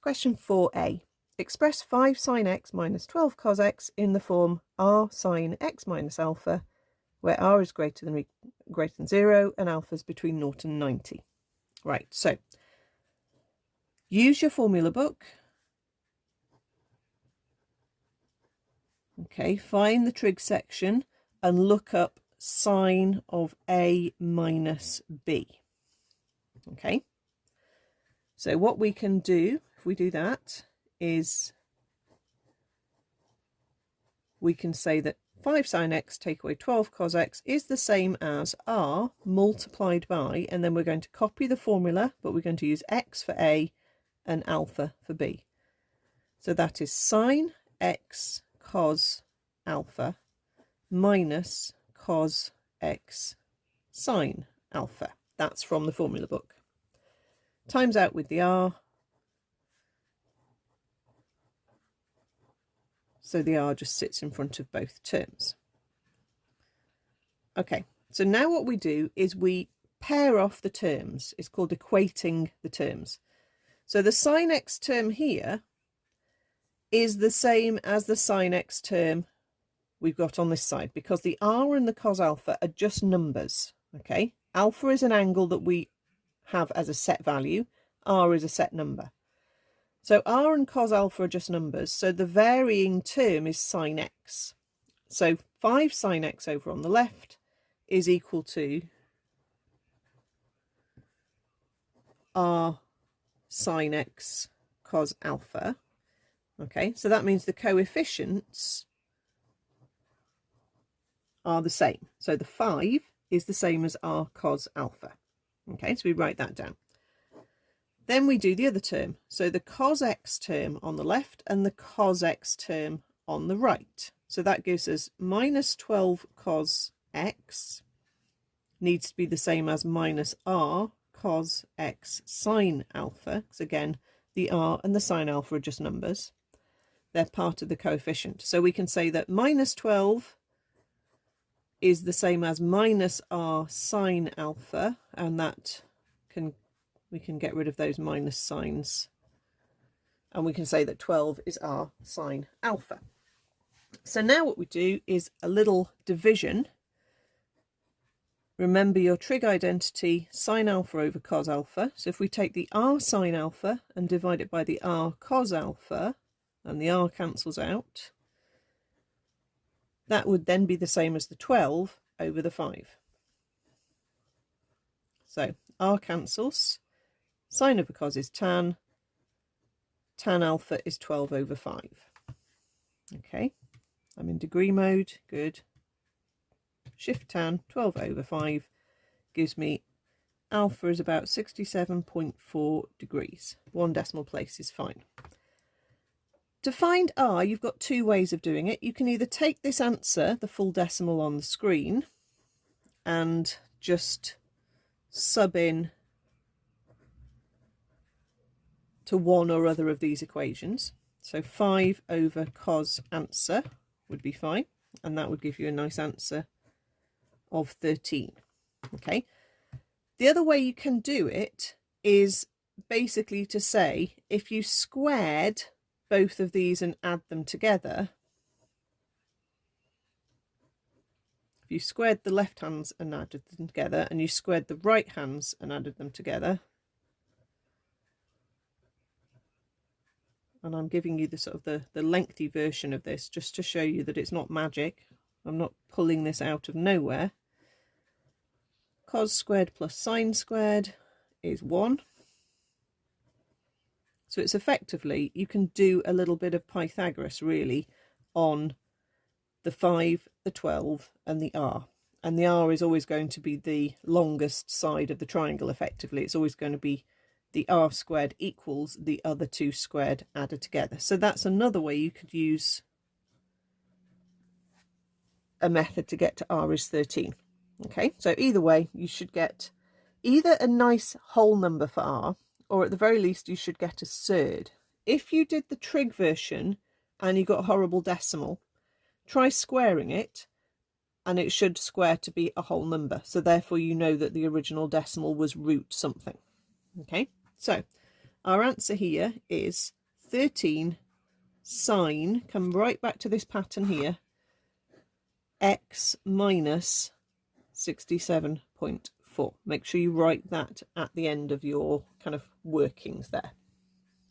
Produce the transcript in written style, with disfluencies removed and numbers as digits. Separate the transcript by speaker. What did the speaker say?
Speaker 1: Question 4a. Express 5 sine x minus 12 cos x in the form r sine x minus alpha, where r is greater than 0 and alpha is between 0 and 90. Right, so use your formula book. Okay, find the trig section and look up sine of a minus b. Okay, so what we can do, if we do that, is we can say that 5 sine x take away 12 cos x is the same as r multiplied by, and then we're going to copy the formula, but we're going to use x for a and alpha for b. So that is sine x cos alpha minus cos x sine alpha. That's from the formula book. Times out with the r. So the r just sits in front of both terms. Okay, so now what we do is we pair off the terms. It's called equating the terms. So the sine x term here is the same as the sine x term we've got on this side, because the r and the cos alpha are just numbers. Okay, alpha is an angle that we have as a set value, r is a set number. So r and cos alpha are just numbers, so the varying term is sine x. So 5 sine x over on the left is equal to r sine x cos alpha. Okay, so that means the coefficients are the same. So the 5 is the same as r cos alpha. Okay, so we write that down. Then we do the other term. So the cos x term on the left and the cos x term on the right. So that gives us minus 12 cos x needs to be the same as minus r cos x sine alpha. Because again, the r and the sine alpha are just numbers. They're part of the coefficient. So we can say that minus 12 is the same as minus r sine alpha, and that we can get rid of those minus signs, and we can say that 12 is r sine alpha. So now what we do is a little division. Remember your trig identity, sine alpha over cos alpha. So if we take the r sine alpha and divide it by the r cos alpha, and the r cancels out, that would then be the same as the 12 over the 5. So r cancels, sine over cos is tan alpha is 12 over 5. Okay, I'm in degree mode, good. Shift tan, 12 over 5 gives me alpha is about 67.4 degrees. 1 decimal place is fine. To find r, you've got 2 ways of doing it. You can either take this answer, the full decimal on the screen, and just sub in to one or other of these equations. So 5 over cos answer would be fine, and that would give you a nice answer of 13. Okay. The other way you can do it is basically to say, if you squared both of these and add them together, if you squared the left hands and added them together, and you squared the right hands and added them together, and I'm giving you the sort of the lengthy version of this just to show you that it's not magic. I'm not pulling this out of nowhere. Cos squared plus sine squared is 1. So it's effectively, you can do a little bit of Pythagoras really on the 5, the 12 and the r. And the r is always going to be the longest side of the triangle effectively. It's always going to be the r squared equals the other 2 squared added together. So that's another way you could use a method to get to r is 13. Okay, so either way you should get either a nice whole number for r, or at the very least you should get a surd. If you did the trig version and you got a horrible decimal, try squaring it and it should square to be a whole number. So therefore you know that the original decimal was root something. Okay, so our answer here is 13 sine, come right back to this pattern here, x minus 67.4. Make sure you write that at the end of your kind of workings there.